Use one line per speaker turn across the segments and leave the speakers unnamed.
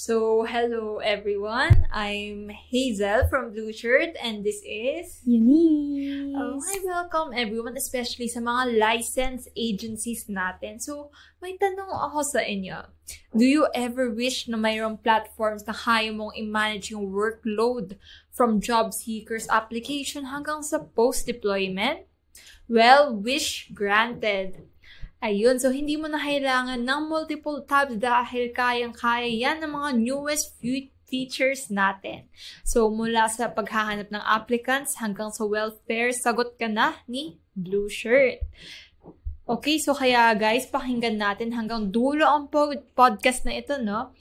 Hello everyone. I'm Hazel from Blue Shirt and this is
Eunice.
I welcome everyone, especially sa mga licensed agencies natin. So, may tanong ako sa inyo. Do you ever wish na mayroong platforms na kaya mong i-manage yung workload from job seekers application hanggang sa post-deployment? Well, wish granted. Ayun, so hindi mo na kailangan ng multiple tabs dahil kayang-kaya yan ng mga newest features natin. So, mula sa paghahanap ng applicants hanggang sa welfare, sagot ka na ni Blue Shirt. Okay, so kaya guys, pakinggan natin hanggang dulo ang podcast na ito, no?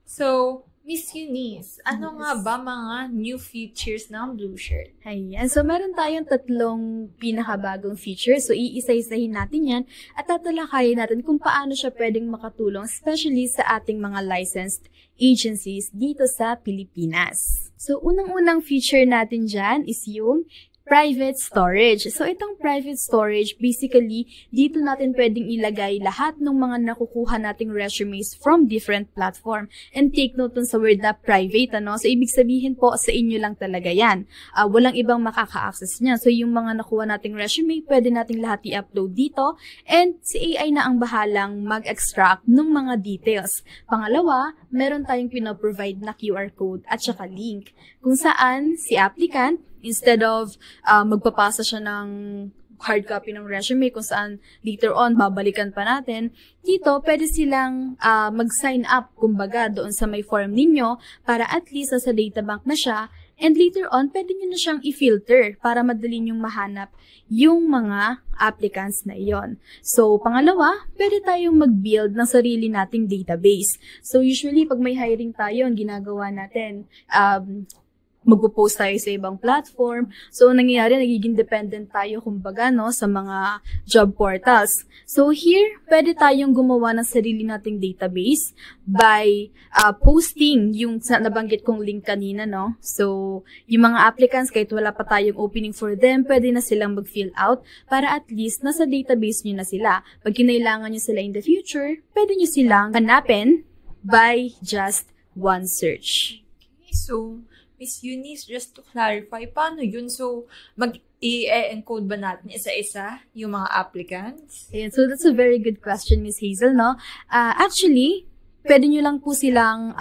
So, Miss Eunice, ano nga ba mga new features ng Blue Shirt?
Ayan. So, meron tayong tatlong pinakabagong features. So, iisa-isahin natin yan at tatalakayin natin kung paano siya pwedeng makatulong, especially sa ating mga licensed agencies dito sa Pilipinas. So, unang-unang feature natin dyan is yung private storage. So, itong private storage, basically, dito natin pwedeng ilagay lahat ng mga nakukuha nating resumes from different platform. And take note dun sa word na private, ano? So, ibig sabihin po, sa inyo lang talaga yan. Walang ibang makaka-access niyan. So, yung mga nakuha nating resume, pwede nating lahat i-upload dito. And si AI na ang bahalang mag-extract ng mga details. Pangalawa, meron tayong pinaprovide na QR code at saka link. Kung saan si applicant, instead of magpapasa siya ng hard copy ng resume kung saan later on babalikan pa natin, dito pwede silang mag-sign up kumbaga doon sa may form ninyo para at least sa databank na siya, and later on pwede nyo na siyang i-filter para madali nyong mahanap yung mga applicants na iyon. So, pangalawa, pwede tayong mag-build ng sarili nating database. So, usually pag may hiring tayo, ang ginagawa natin, magpo-post tayo sa ibang platform. So, nangyayari, nagiging dependent tayo, kumbaga, no, sa mga job portals. So, here, pwede tayong gumawa ng sarili nating database by posting yung nabanggit kong link kanina, no. So, yung mga applicants, kahit wala pa tayong opening for them, pwede na silang mag-fill out para at least nasa database nyo na sila. Pag kinailangan nyo sila in the future, pwede nyo silang hanapin by just one search.
Okay, so, Miss Eunice, just to clarify, paano yun? So, mag-i-encode ba natin isa-isa yung mga applicants?
Ayan, so that's a very good question, Miss Hazel, no? Actually, pwede nyo lang po silang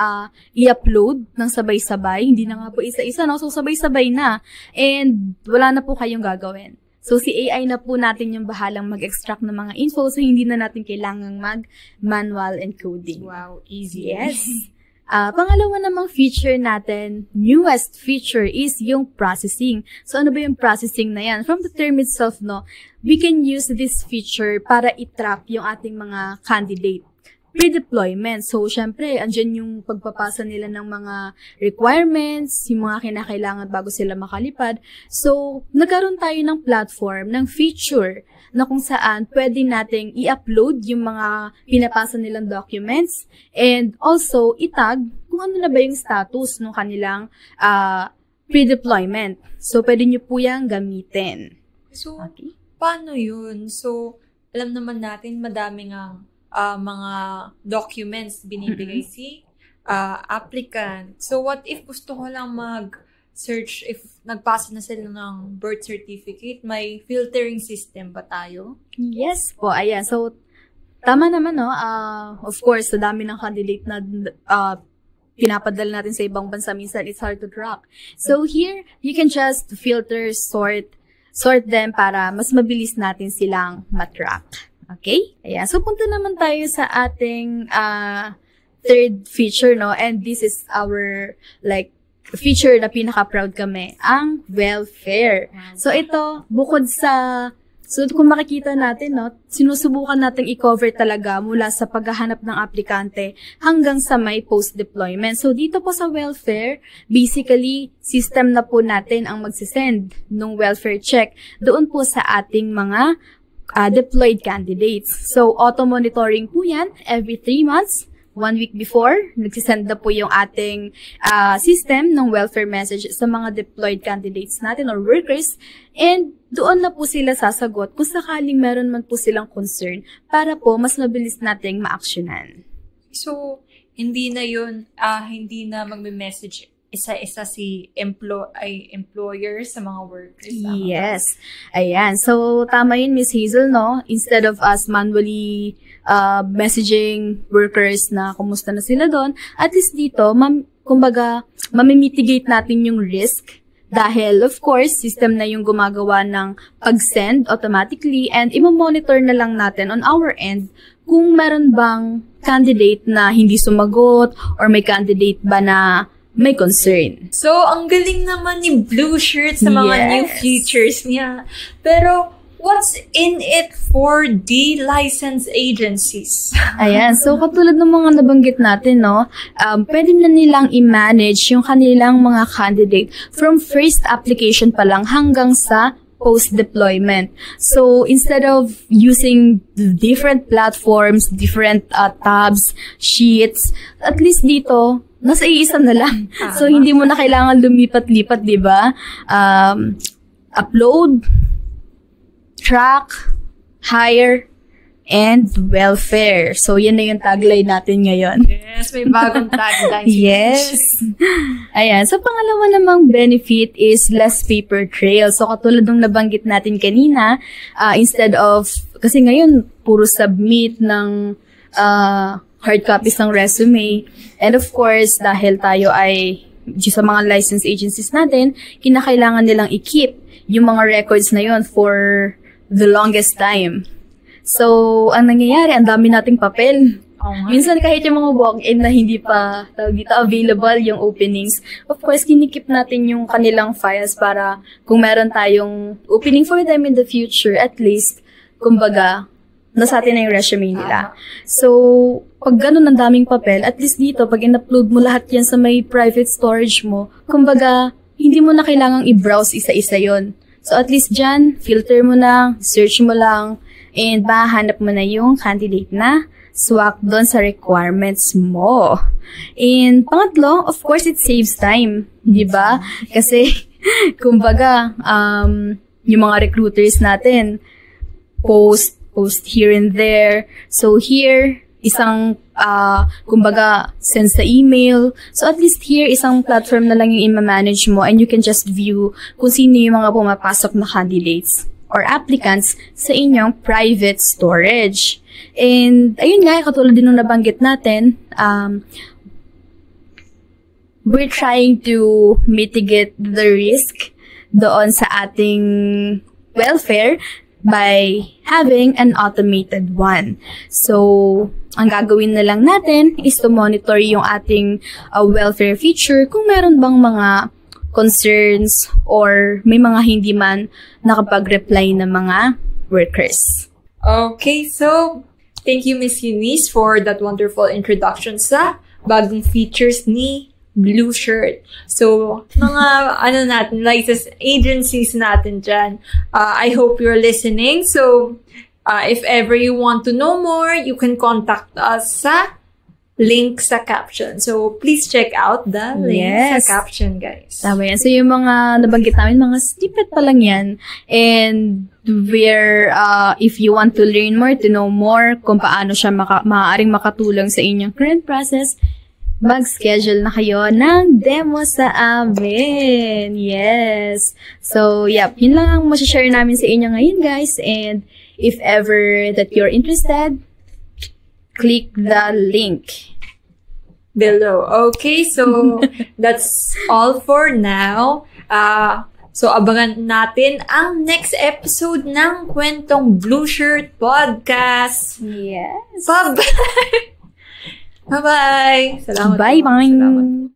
i-upload ng sabay-sabay. Hindi na nga po isa-isa, no? So, sabay-sabay na. And wala na po kayong gagawin. So, si AI na po natin yung bahalang mag-extract ng mga info, so hindi na natin kailangang mag-manual encoding.
Wow, easy.
Yes. Pangalawa namang feature natin, newest feature is yung processing. So, ano ba yung processing na yan? From the term itself, no, we can use this feature para i-track yung ating mga candidate pre-deployment. So, syempre, andyan yung pagpapasa nila ng mga requirements, yung mga kinakailangan bago sila makalipad. So, nagkaroon tayo ng platform, ng feature, na kung saan pwede nating i-upload yung mga pinapasa nilang documents and also itag kung ano na ba yung status ng kanilang pre-deployment. So, pwede nyo po yung gamitin.
So, okay. Paano yun? So, alam naman natin madaming mga documents binibigay si applicant. So, what if gusto ko lang mag-search if nagpasa na sila ng birth certificate? May filtering system ba tayo?
Yes po, ayan. So, tama naman, no? Of course, sa dami ng candidate na pinapadala natin sa ibang bansa, minsan it's hard to track. So, here, you can just filter, sort them para mas mabilis natin silang matrack. Okay? Ayan. So, punta naman tayo sa ating third feature, no? And this is our, feature na pinaka-proud kami, ang welfare. So, ito, bukod sa, so kung makikita natin, no, sinusubukan natin i-cover talaga mula sa paghahanap ng aplikante hanggang sa may post-deployment. So, dito po sa welfare, basically, system na po natin ang magsisend ng welfare check doon po sa ating mga deployed candidates. So, auto-monitoring po yan every 3 months. 1 week before, nagsisend na po yung ating system ng welfare message sa mga deployed candidates natin or workers. And doon na po sila sasagot kung sakaling meron man po silang concern para po mas mabilis nating ma-actionan.
So, hindi na magme-message isa-isa si employer sa mga workers.
Yes. Ayan. So, tama yun, Miss Hazel, no? Instead of us manually messaging workers na kumusta na sila doon, at least dito, kumbaga, mamimitigate natin yung risk dahil, of course, system na yung gumagawa ng pag-send automatically and i-monitor na lang natin on our end kung meron bang candidate na hindi sumagot or may candidate ba na may concern.
So, ang galing naman ni Blue Shirt sa mga new features niya. Pero, what's in it for the licensed agencies?
Ayan. So, katulad ng mga nabanggit natin, no, pwede na nilang i-manage yung kanilang mga candidate from first application pa lang hanggang sa post-deployment. So, instead of using different platforms, different tabs, sheets, at least dito, nasa iisa na lang. So, hindi mo na kailangan lumipat-lipat, di ba? Upload, track, hire, and welfare. So, yan na yung tagline natin ngayon.
Yes, may bagong tagline.
Yes. Ayan. So, pangalawa namang benefit is less paper trail. So, katulad ng nabanggit natin kanina, instead of, kasi ngayon, puro submit ng hard copies ng resume. And of course, dahil tayo ay sa mga license agencies natin, kinakailangan nilang i-keep yung mga records na yon for the longest time. So, ang nangyayari, ang dami nating papel. Minsan kahit yung mga walk-in na hindi pa available yung openings, of course, kinikip natin yung kanilang files para kung meron tayong opening for them in the future, at least, kumbaga, nasa atin na yung resume nila. So, pag ganun ang daming papel, at least dito, pag in-upload mo lahat yan sa may private storage mo, kumbaga, hindi mo na kailangang i-browse isa-isa yon. So, at least dyan, filter mo lang, search mo lang, and mahanap mo na yung candidate na swak doon sa requirements mo. And pangatlo, of course, it saves time. Diba? Kasi, kumbaga, yung mga recruiters natin, post here and there. So, here, isang, kumbaga, send sa email. So, at least here, isang platform na lang yung i-manage mo and you can just view kung sino yung mga pumapasok na candidates or applicants sa inyong private storage. And, ayun nga, katulad din nung nabanggit natin, we're trying to mitigate the risk doon sa ating welfare by having an automated one. So, ang gagawin na lang natin is to monitor yung ating welfare feature kung meron bang mga concerns or may mga hindi man nakapag-reply na mga workers.
Okay, so thank you, Miss Eunice, for that wonderful introduction sa bagong features ni Blue Shirt. So, mga license agencies natin dyan, I hope you're listening. So, if ever you want to know more, you can contact us sa link sa caption. So, please check out the link sa caption, guys.
Tama yan. So, yung mga nabanggit namin, mga snippet pa lang yan. And where, if you want to learn more, to know more, kung paano siya maaaring makatulong sa inyong current process, mag-schedule na kayo ng demo sa amin. Yes. So, yun lang ang masashare namin sa inyo ngayon, guys. And if ever that you're interested, click the link
below. Okay, so that's all for now. So, abangan natin ang next episode ng Kwentong Blue Shirt Podcast.
Yes.
Bye-bye! Bye-bye! Salamat.
Bye-bye!
Salamat.